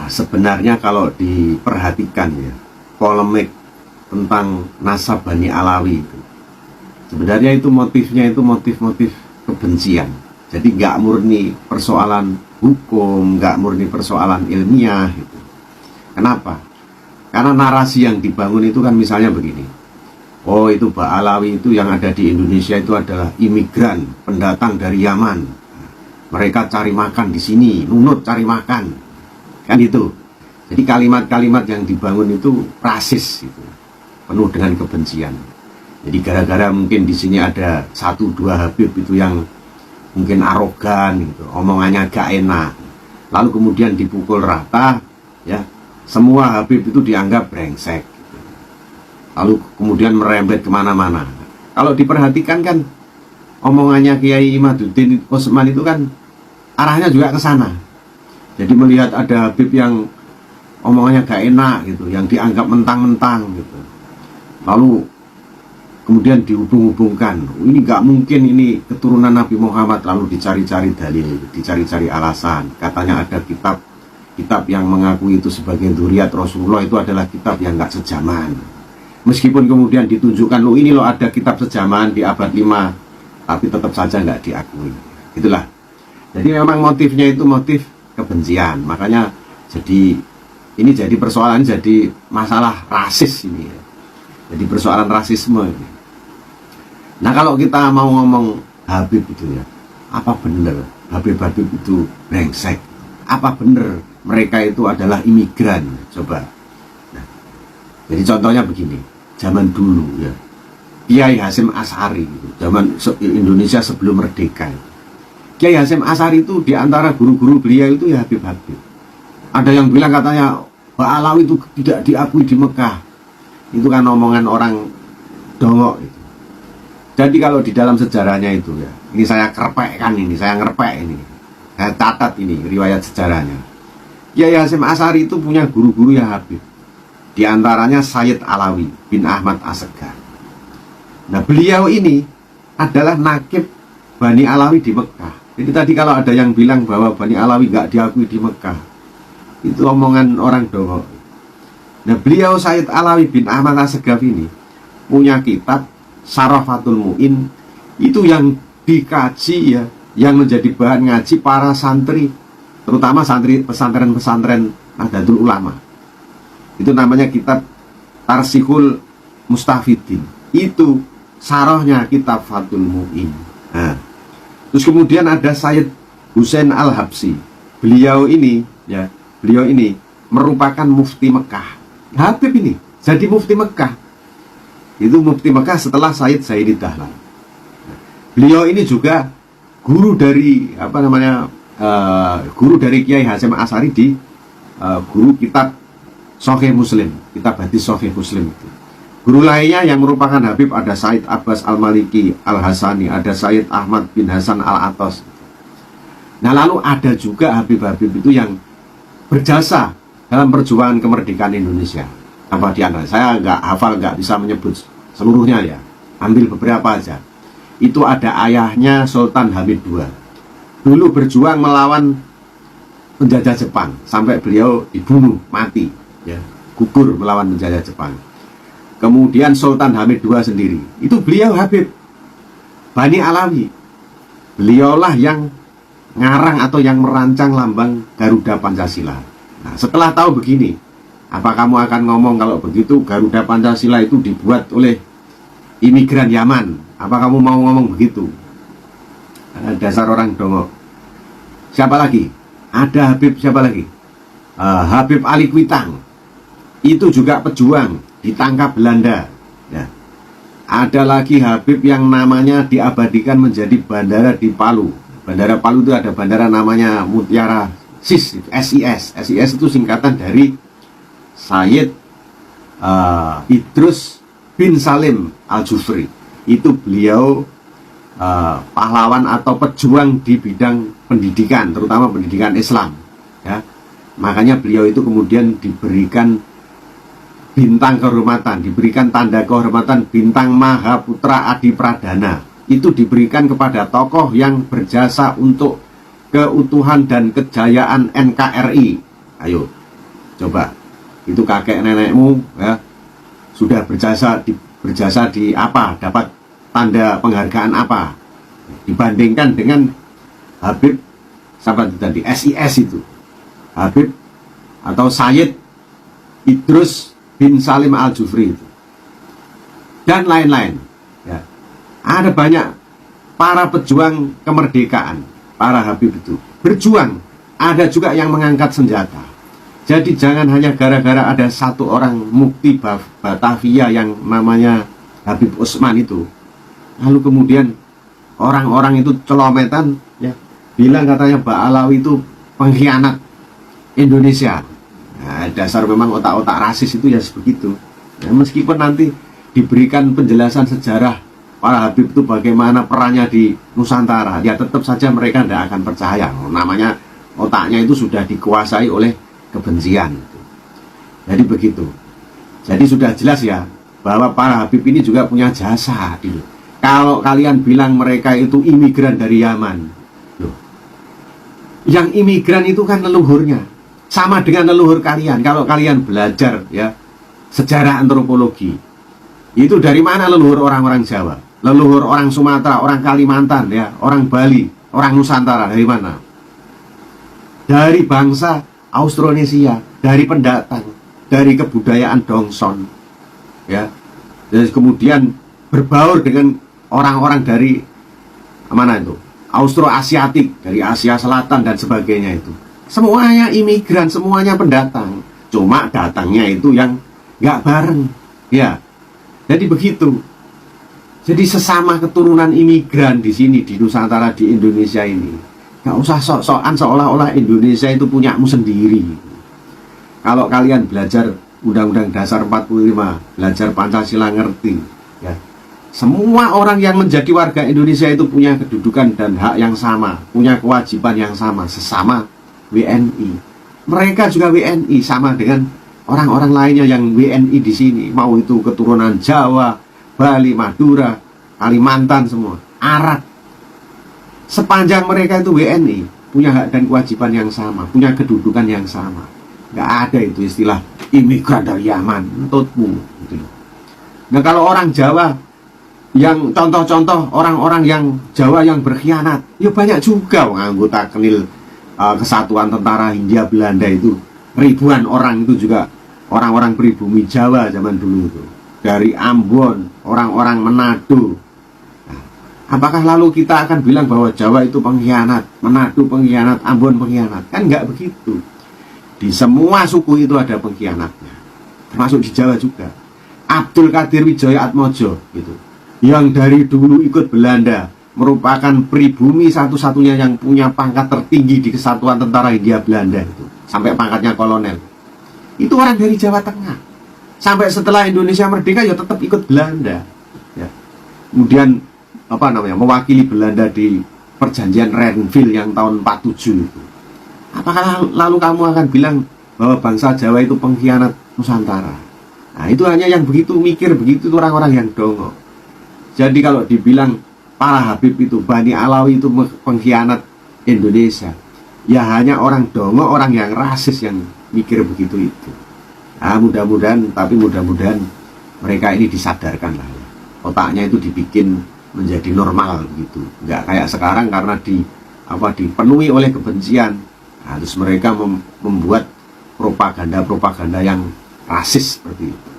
Sebenarnya kalau diperhatikan ya, polemik tentang nasab Bani Alawi itu, sebenarnya itu motifnya itu motif-motif kebencian. Jadi nggak murni persoalan hukum, nggak murni persoalan ilmiah gitu. Kenapa? Karena narasi yang dibangun itu kan misalnya begini. Oh, itu Ba'alawi itu yang ada di Indonesia itu adalah imigran, pendatang dari Yaman. Mereka cari makan di sini, nunut cari makan. Kan itu. Jadi kalimat-kalimat yang dibangun itu rasis gitu. Penuh dengan kebencian. Jadi gara-gara mungkin di sini ada 1-2 Habib itu yang mungkin arogan gitu, omongannya gak enak. Lalu kemudian dipukul rata, ya. Semua Habib itu dianggap brengsek. Lalu kemudian merembet kemana-mana. Kalau diperhatikan kan omongannya Kiai Imaduddin Utsman itu kan arahnya juga ke sana. Jadi melihat ada Habib yang omongannya gak enak gitu, yang dianggap mentang-mentang gitu. Lalu kemudian dihubung-hubungkan, ini gak mungkin ini keturunan Nabi Muhammad. Lalu dicari-cari dalil, dicari-cari alasan. Katanya ada kitab yang mengakui itu sebagai dzurriyyat Rasulullah, itu adalah kitab yang gak sejaman. Meskipun kemudian ditunjukkan, loh ini loh ada kitab sejaman di abad 5, tapi tetap saja nggak diakui. Itulah. Jadi memang motifnya itu motif kebencian. Makanya ini jadi persoalan, jadi masalah rasis ini ya. Jadi persoalan rasisme ini. Nah, kalau kita mau ngomong Habib itu ya, apa benar Habib-Habib itu brengsek? Apa benar mereka itu adalah imigran? Coba. Nah, jadi contohnya begini. Zaman dulu ya, Kiai Hasyim Asy'ari gitu, zaman Indonesia sebelum merdeka. Kiai Hasyim Asy'ari itu diantara guru-guru beliau itu ya Habib-Habib. Ada yang bilang katanya Ba'alawi itu tidak diakui di Mekah. Itu kan omongan orang dongok itu. Jadi kalau di dalam sejarahnya itu ya, ini saya kerpekkan ini, saya ngerpek ini, saya catat ini riwayat sejarahnya. Kiai Hasyim Asy'ari itu punya guru-guru ya Habib. Di antaranya Sayyid Alawi bin Ahmad Assegaf. Nah, beliau ini adalah nakib Bani Alawi di Mekah. Jadi tadi kalau ada yang bilang bahwa Bani Alawi nggak diakui di Mekah, itu omongan orang dongok. Nah, beliau Sayyid Alawi bin Ahmad Assegaf ini punya kitab Syarafatul Mu'in, itu yang dikaji ya, yang menjadi bahan ngaji para santri, terutama santri pesantren-pesantren Nahdlatul Ulama. Itu namanya kitab Tarsihul Mustafidin. Itu sarahnya kitab Fathul Mu'in. Nah, terus kemudian ada Sayyid Husain Al-Habsyi. Beliau ini merupakan mufti Mekah. Habib ini jadi mufti Mekah. Itu mufti Mekah setelah Sayyid Saidi Dahlan. Beliau ini juga guru dari guru dari Kiai Hasyim Asy'ari di guru kitab Sahih Muslim, kitab hadis Sahih Muslim itu. Guru lainnya yang merupakan Habib ada Said Abbas Al-Maliki Al-Hasani, ada Said Ahmad bin Hasan Al-Atos. Nah, lalu ada juga Habib-Habib itu yang berjasa dalam perjuangan kemerdekaan Indonesia. Apa di antara? Saya nggak hafal, nggak bisa menyebut seluruhnya ya. Ambil beberapa aja. Itu ada ayahnya Sultan Hamid II. Dulu berjuang melawan penjajah Jepang sampai beliau dibunuh mati. Ya, gugur melawan penjajah Jepang. Kemudian Sultan Hamid II sendiri, itu beliau Habib Bani Alawi. Beliaulah yang ngarang atau yang merancang lambang Garuda Pancasila. Nah, setelah tahu begini, apa kamu akan ngomong kalau begitu Garuda Pancasila itu dibuat oleh imigran Yaman? Apa kamu mau ngomong begitu? Dasar orang dongok. Siapa lagi? Ada Habib siapa lagi? Habib Ali Kuitang. Itu juga pejuang, ditangkap Belanda ya. Ada lagi Habib yang namanya diabadikan menjadi bandara di Palu. Bandara Palu itu ada bandara namanya Mutiara SIS, SIS itu singkatan dari Sayyid Idrus bin Salim Al-Jufri. Itu beliau pahlawan atau pejuang di bidang pendidikan, terutama pendidikan Islam ya. Makanya beliau itu kemudian diberikan bintang kehormatan, diberikan tanda kehormatan bintang Mahaputra Adi Pradana. Itu diberikan kepada tokoh yang berjasa untuk keutuhan dan kejayaan NKRI. Ayo, Coba, itu kakek nenekmu ya sudah berjasa di apa, dapat tanda penghargaan apa, dibandingkan dengan Habib sampai tadi SIS itu, Habib atau Sayyid Idrus bin Salim Al-Jufri itu, dan lain-lain ya. Ada banyak para pejuang kemerdekaan, para Habib itu berjuang. Ada juga yang mengangkat senjata. Jadi jangan hanya gara-gara ada satu orang mukti Batavia yang namanya Habib Usman itu, lalu kemudian orang-orang itu celometan ya, bilang katanya Mbak Alawi itu pengkhianat Indonesia. Nah, dasar memang otak-otak rasis itu ya begitu ya, meskipun nanti diberikan penjelasan sejarah para Habib itu bagaimana perannya di Nusantara, ya tetap saja mereka tidak akan percaya. Namanya otaknya itu sudah dikuasai oleh kebencian. Jadi begitu. Jadi sudah jelas ya bahwa para Habib ini juga punya jasa gitu. Kalau kalian bilang mereka itu imigran dari Yaman, loh, yang imigran itu kan leluhurnya sama dengan leluhur kalian. Kalau kalian belajar ya sejarah antropologi, itu dari mana leluhur orang-orang Jawa, leluhur orang Sumatera, orang Kalimantan ya, orang Bali, orang Nusantara, dari mana? Dari bangsa Austronesia, dari pendatang, dari kebudayaan Dongson ya. Dan kemudian berbaur dengan orang-orang dari mana itu? Austroasiatik, dari Asia Selatan dan sebagainya itu. Semuanya imigran, semuanya pendatang. Cuma datangnya itu yang nggak bareng ya. Jadi begitu. Jadi sesama keturunan imigran di sini, di Nusantara, di Indonesia ini, nggak usah sok-sokan seolah-olah Indonesia itu punyamu sendiri. Kalau kalian belajar Undang-Undang Dasar 45, belajar Pancasila, ngerti ya, semua orang yang menjadi warga Indonesia itu punya kedudukan dan hak yang sama, punya kewajiban yang sama, sesama WNI. Mereka juga WNI sama dengan orang-orang lainnya yang WNI di sini, mau itu keturunan Jawa, Bali, Madura, Kalimantan, semua Arab. Sepanjang mereka itu WNI, punya hak dan kewajiban yang sama, punya kedudukan yang sama. Nggak ada itu istilah imigran dari Yaman, entutmu gitu. Nah kalau orang Jawa, yang contoh-contoh orang-orang yang Jawa yang berkhianat, ya banyak juga anggota Kenil Kesatuan Tentara Hindia Belanda itu, ribuan orang itu juga orang-orang pribumi Jawa zaman dulu itu, dari Ambon, orang-orang Manado. Apakah lalu kita akan bilang bahwa Jawa itu pengkhianat, Manado pengkhianat, Ambon pengkhianat? Kan nggak begitu. Di semua suku itu ada pengkhianatnya, termasuk di Jawa juga. Abdul Qadir Wijaya Atmojo gitu, yang dari dulu ikut Belanda, merupakan pribumi satu-satunya yang punya pangkat tertinggi di Kesatuan Tentara Hindia Belanda itu, sampai pangkatnya kolonel. Itu orang dari Jawa Tengah. Sampai setelah Indonesia merdeka ya tetap ikut Belanda. Ya. Kemudian mewakili Belanda di perjanjian Renville yang tahun 47 itu. Apakah lalu kamu akan bilang bahwa bangsa Jawa itu pengkhianat Nusantara? Nah itu hanya yang begitu mikir begitu itu orang-orang yang dongo. Jadi kalau dibilang para Habib itu, Bani Alawi itu pengkhianat Indonesia, ya hanya orang dongo, orang yang rasis yang mikir begitu itu. Nah mudah-mudahan mereka ini disadarkan lah ya. Otaknya itu dibikin menjadi normal gitu, nggak kayak sekarang karena dipenuhi oleh kebencian. Nah, terus mereka membuat propaganda yang rasis seperti itu.